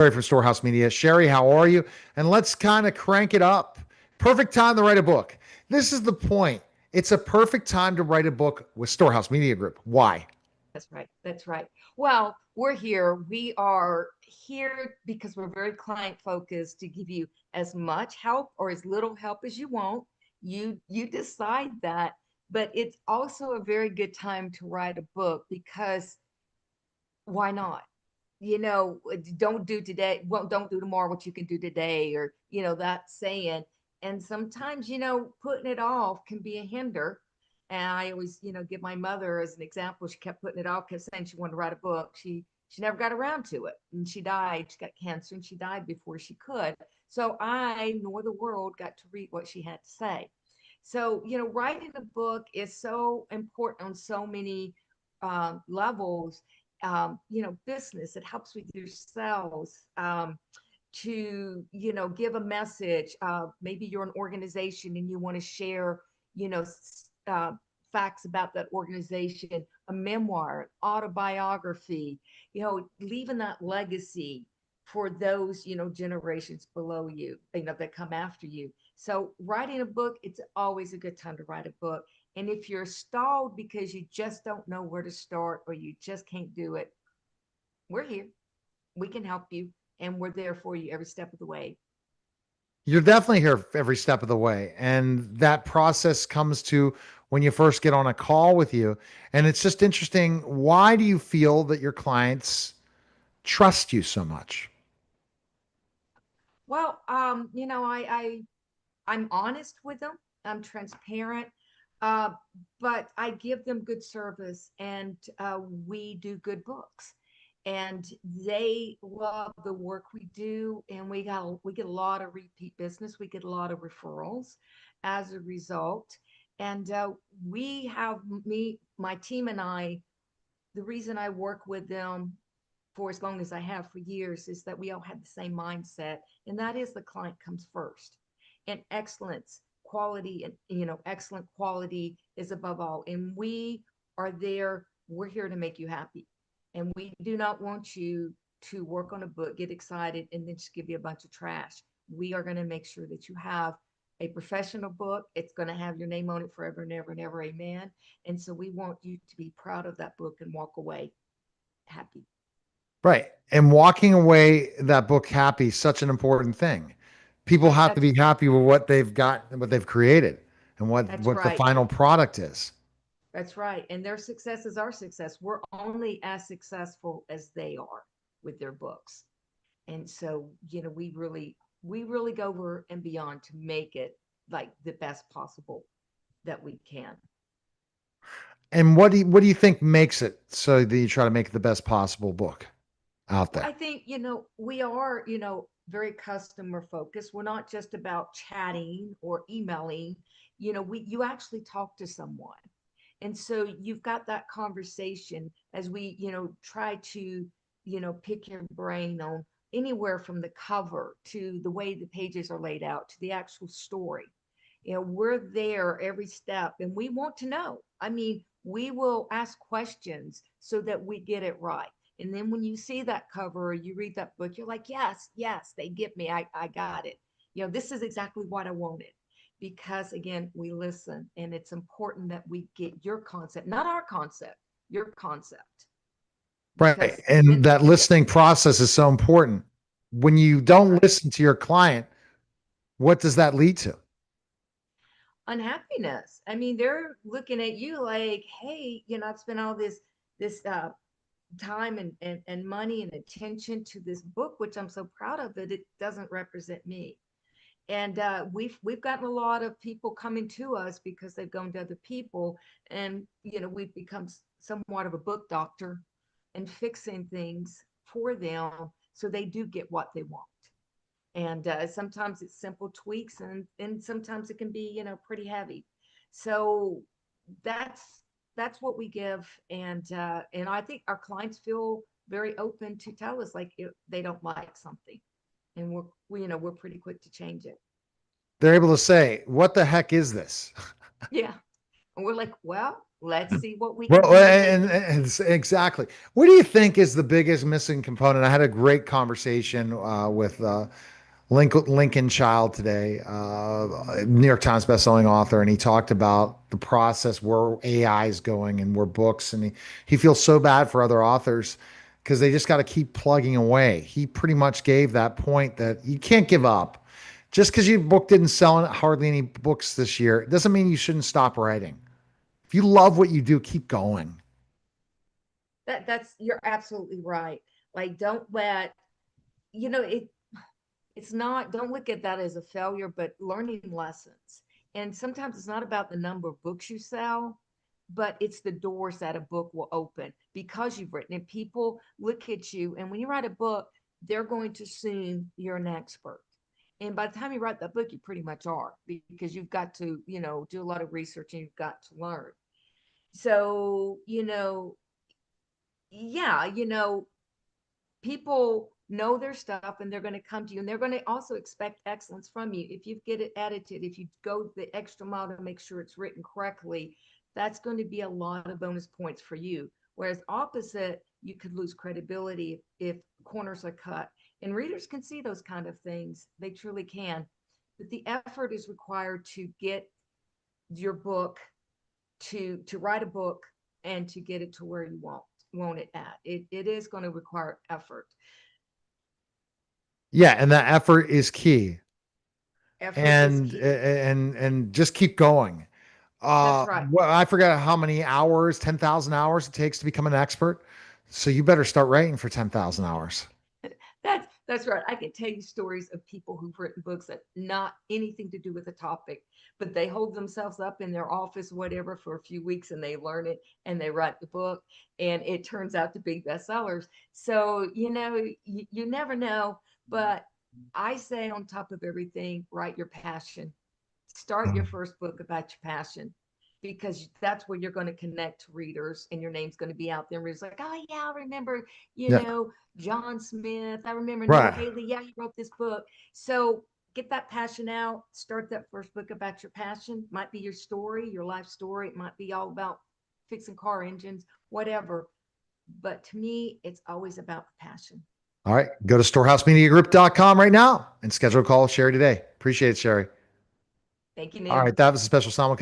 For Storehouse Media. Sherrie, how are you? And let's kind of crank it up. Perfect time to write a book. This is the point. It's a perfect time to write a book with Storehouse Media Group. Why? That's right. That's right. Well, we're here. We are here because we're very client focused to give you as much help or as little help as you want. You decide that, but it's also a very good time to write a book because why not? Don't do today, well, don't do tomorrow what you can do today, or that saying. And sometimes, putting it off can be a hinder. And I always, give my mother as an example. She kept putting it off, kept saying she wanted to write a book. She never got around to it. And she died. She got cancer and she died before she could. So I nor the world got to read what she had to say. So, writing a book is so important on so many levels. Business, it helps with your sales, to give a message. Maybe you're an organization and you want to share you know facts about that organization, a memoir, an autobiography, leaving that legacy for those generations below you, that come after you. So writing a book, it's always a good time to write a book. And if you're stalled because you just don't know where to start or you just can't do it, we're here. We can help you, and we're there for you every step of the way. You're definitely here every step of the way. And that process comes to when you first get on a call with you. And it's just interesting. Why do you feel that your clients trust you so much? Well, I'm honest with them. I'm transparent, uh, but I give them good service, and we do good books, and they love the work we do, and we get a lot of repeat business. We get a lot of referrals as a result, and we have my team and I. The reason I work with them for as long as I have for years is that we all have the same mindset, and that is the client comes first. And excellence, quality, and excellent quality is above all. And we are there, we're here to make you happy. And we do not want you to work on a book, get excited, and then just give you a bunch of trash. We are going to make sure that you have a professional book. It's going to have your name on it forever and ever and ever. Amen. And so we want you to be proud of that book and walk away happy. Right. And walking away that book happy is such an important thing. People have to That's be happy with what they've got and what they've created and that's what the right. final product is. That's right. And their success is our success. We're only as successful as they are with their books. And so, we really go over and beyond to make it like the best possible that we can. And what do you think makes it so that you try to make it the best possible book out Well, there? I think, we are, very customer focused. We're not just about chatting or emailing. You actually talk to someone. And so you've got that conversation as we, try to, pick your brain on anywhere from the cover to the way the pages are laid out to the actual story. We're there every step and we want to know. I mean, we will ask questions so that we get it right. And then when you see that cover or you read that book, you're like, yes, yes, they get me. I got it. This is exactly what I wanted. Because again, we listen, and it's important that we get your concept, not our concept, your concept. Right. Because And then, that yeah, listening process is so important. When you that's don't right. listen to your client, what does that lead to? Unhappiness. I mean, they're looking at you like, hey, I've spent all this time and money and attention to this book, which I'm so proud of, but it doesn't represent me. And we've gotten a lot of people coming to us because they've gone to other people, and we've become somewhat of a book doctor and fixing things for them so they do get what they want. And sometimes it's simple tweaks, and sometimes it can be pretty heavy. So that's what we give. And I think our clients feel very open to tell us like if they don't like something, and we're pretty quick to change it. They're able to say, "What the heck is this?" Yeah. And we're like, well, let's see what we can Well, come up with. exactly. What do you think is the biggest missing component? I had a great conversation with Lincoln Child today, New York Times bestselling author, and he talked about the process where AI is going and where books, and he feels so bad for other authors because they just got to keep plugging away. He pretty much gave that point that you can't give up. Just because your book didn't sell hardly any books this year, it doesn't mean you shouldn't stop writing. If you love what you do, keep going. That's you're absolutely right. Like, don't let it. It's not. Don't look at that as a failure, but learning lessons. And sometimes it's not about the number of books you sell, but it's the doors that a book will open because you've written it. People look at you, and when you write a book, they're going to assume you're an expert. And by the time you write that book, you pretty much are, because you've got to, do a lot of research and you've got to learn. So, yeah, people know their stuff and they're going to come to you, and they're going to also expect excellence from you. If you get it edited, if you go the extra mile to make sure it's written correctly, that's going to be a lot of bonus points for you. Whereas opposite, you could lose credibility if corners are cut. And readers can see those kind of things. They truly can. But the effort is required to get your book to write a book and to get it to where you want it at. It is going to require effort. Yeah, and that effort is key. Effort is And key. and just keep going. That's right. Well, I forgot how many hours, 10,000 hours it takes to become an expert. So you better start writing for 10,000 hours. That's right. I can tell you stories of people who've written books that not anything to do with the topic, but they hold themselves up in their office, whatever, for a few weeks, and they learn it and they write the book, and it turns out to be bestsellers. So you never know. But I say, on top of everything, write your passion. Start your first book about your passion, because that's where you're going to connect to readers, and your name's going to be out there. And readers like, oh yeah, I remember, Yeah. John Smith. I remember Noah Right. Haley. Yeah, he wrote this book. So get that passion out. Start that first book about your passion. Might be your story, your life story. It might be all about fixing car engines, whatever. But to me, it's always about the passion. All right. Go to storehousemediagroup.com right now and schedule a call with Sherrie today. Appreciate it, Sherrie. Thank you, All Neil. right. That was a special simulcast